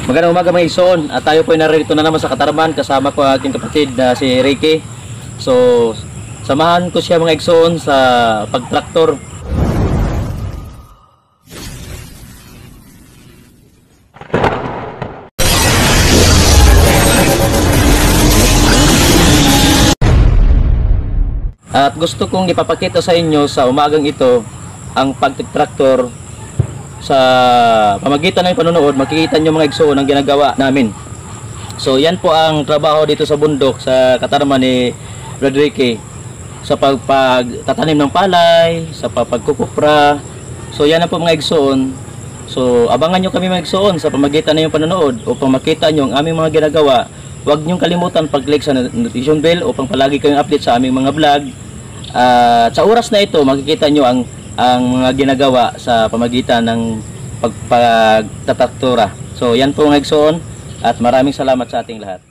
Magandang umaga mga igsoon, at tayo po ay narito na naman sa Katarman kasama ko ang aking kapatid na si Ricky. So samahan ko siya mga igsoon sa pagtraktor. At gusto kong ipapakita sa inyo sa umagang ito ang pagtraktor. Sa pamagitan ng panonood, makikita nyo mga igsoon ang ginagawa namin. So yan po ang trabaho dito sa bundok sa Katarman ni Rodrique, sa pagtatanim ng palay, sa pagkukupra. So yan na po mga igsoon. So abangan nyo kami mga igsoon sa pamagitan ng panonood upang makita nyo ang aming mga ginagawa. Huwag nyong kalimutan pag-click sa notification bell upang palagi kayong update sa aming mga vlog. Sa oras na ito makikita nyo ang mga ginagawa sa pamagitan ng pagtatraktora. So yan po mga igsoon, at maraming salamat sa ating lahat.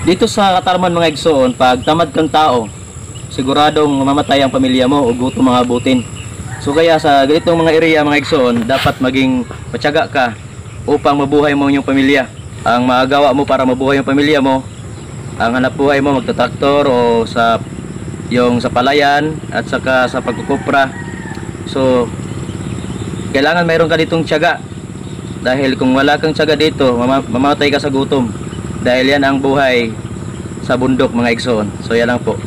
Dito sa Katarman mga igsoon, pag tamad kang tao, siguradong mamamatay ang pamilya mo o gutom mga abutin. So kaya sa ganitong mga area mga igsoon, dapat maging matyaga ka upang mabuhay mo yung pamilya. Ang magagawa mo para mabuhay yung pamilya mo, ang hanap buhay mo magtatraktor o sa palayan at saka sa pagkukupra. So kailangan mayroon ka ditong tiyaga, dahil kung wala kang tiyaga dito, mamamatay ka sa gutom. Dahil yan ang buhay sa bundok mga igsoon. So yan lang po.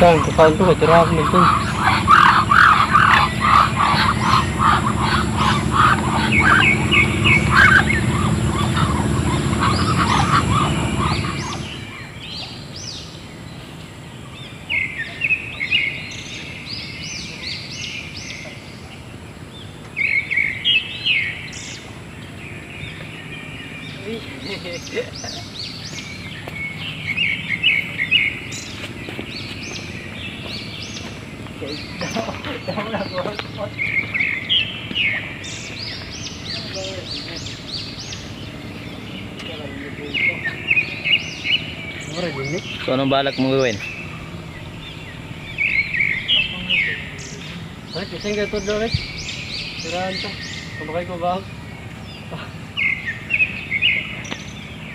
Kapan tuh terang itu. So anong balak mong gawin? Ay, kising ka ito doon eh. Sirahan to. Kumakay ko ba?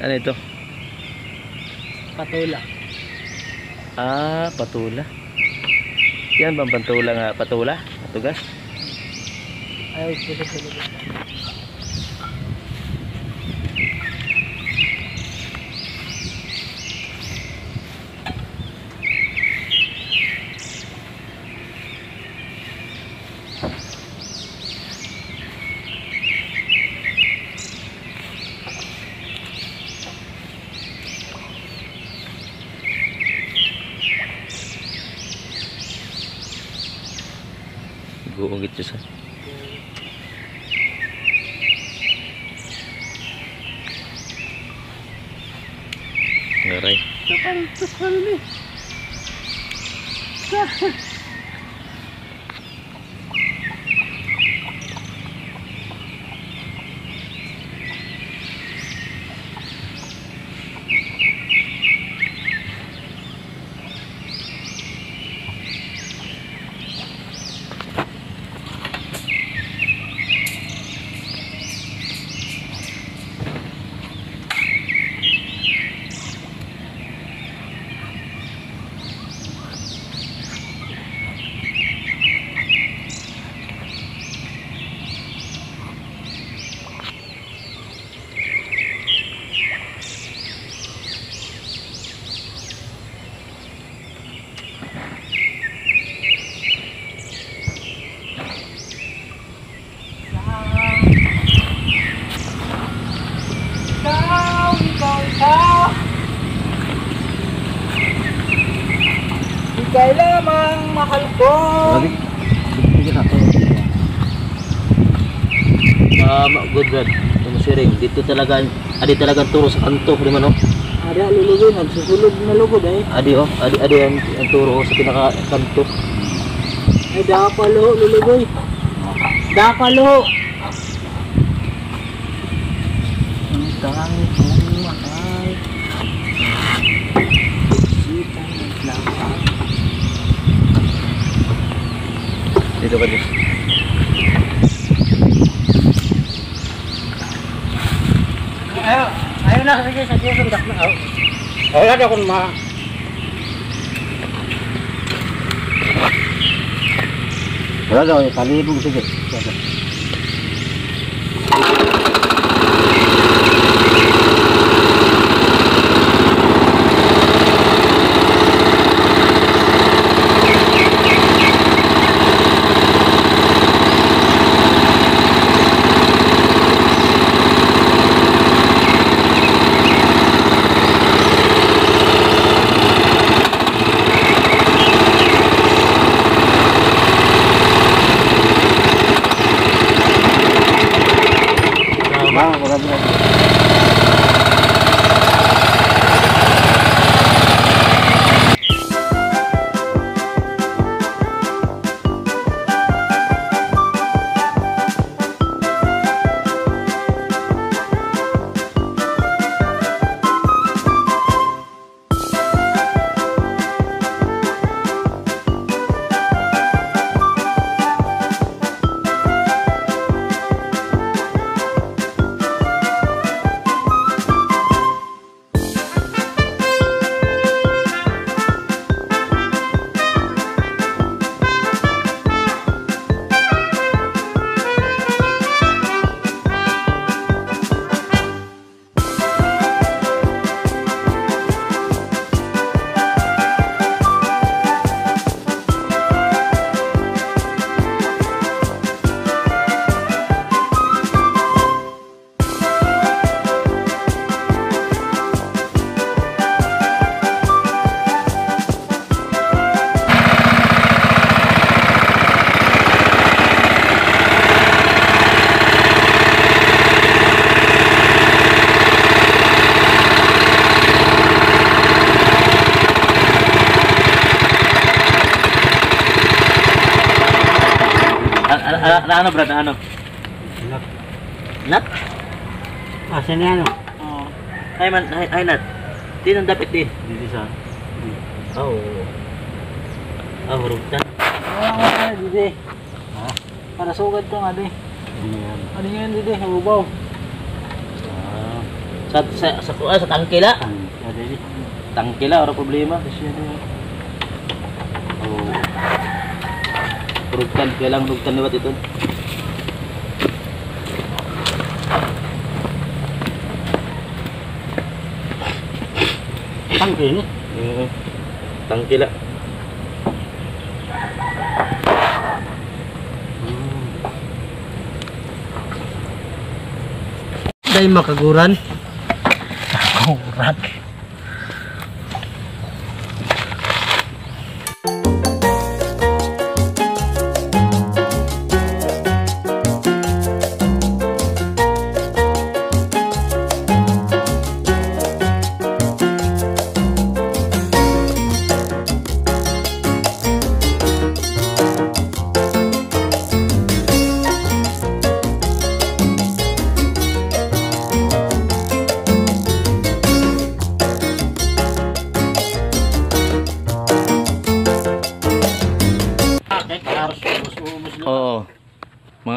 Ano ito? Patula. Patula. Yan bang pantula nga? Patula? Patugas? Ayaw, sila. Guungit siya sa. Ngaray. Kapantos pa rin eh. Ika'y lamang mahal ko. Good brad. Siring. Dito talaga, adi talagang turo sa kanto, di man, no? Ada lulugod, nagsusulog na lugod eh. Adi ang turo sa pinaka kanto. Ay, dakalo, lulugoy. Dakalo. Ang tangi kong mahal. Sitang naglapat. Dito ka din. Ayaw na kasi sa susunod na ako. Wala na akong Wala daw, kalibog sige. Ano brad, ano? Nat? Asan yan o? Ay man, ay nat. Di nang dapit din. Dito sa. Oh. Hurugtan. Didi. Para sugad to nga di. Ano yan didi? Hubaw. Sa tangkila. Tangkila, ora problema. Oh. Hurugtan, kailang hurugtan liwat ito. Tangkil? Tangkila. Dahil makaguran. Makaguran.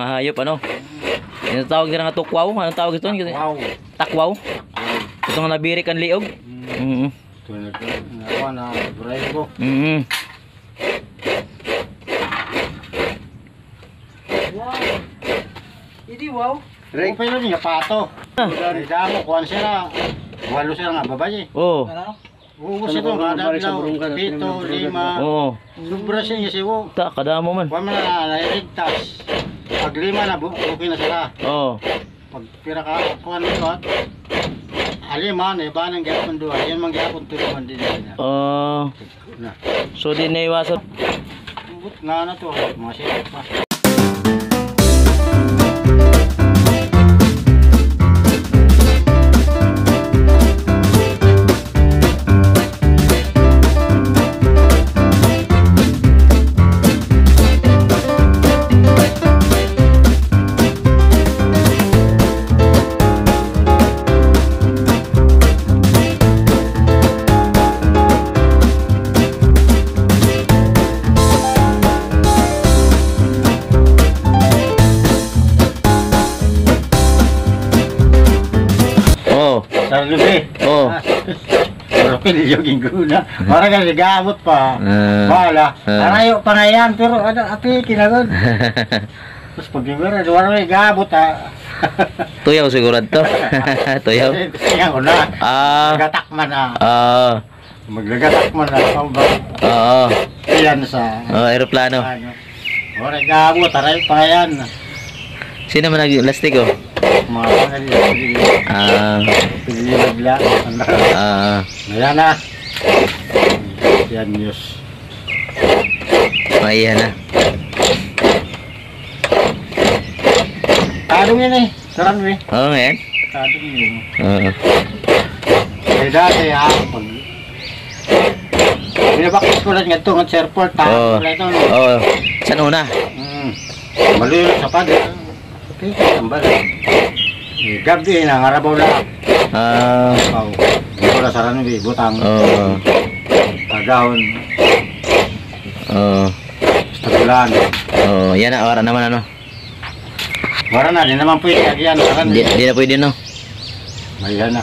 mga hayop ano. Yung tawag nila nga tukwaw, anong tawag ito? Wow. Takwaw. Ito nga nabirik ang liog. Ito na buray ko. Wow. Hindi wow. Ray pa yun yung pato. Dari damo kuan sila. Walo sila nga babae. Oo. Uus ito nga daw. Pito, lima. Oo. Sobra siya siwo. Ta kadamo man. Kuan man na nailigtas. Pag lima na okay na sila. Oo. Pag pira ka kuan nito. Aliman eh banang gyapon duha. Yan man gyapon tulungan din niya. Na. So di na iwasan. But na to mga sila pa. Sarlubi. Oo. Pero pinilogin ko na. Parang kasi gamot pa. Bala. Arayo pa nga yan. Pero ano, api, kinagod. Tapos pag gimera, wala may gamot ha. Tuyaw siguro to. Tuyaw. Tingnan ko na. Magatakman na. Maglagatakman na. Oo. Ayan sa... aeroplano. Wala gamot. Arayo pa nga yan. Sino man nag-lastiko? Mga pangalit. Pinilagla. Ayan na. Yan news. Ayan na. Kadong yan eh. Sarang eh. Oo ngayon? Kadong yun. Oo. Eh dati ha. Pag... Binabakit ko lang nga ito ng airport ha. Oo. Saan una? Malulot sa pad. Okay, tambal. Gabi na ngarabaw na. Wala sarang ni butang. Tagahon. Basta bulan. Yan na, wala naman ano. Wala na, di naman pwede. Yan, Di na pwede no. May yan na.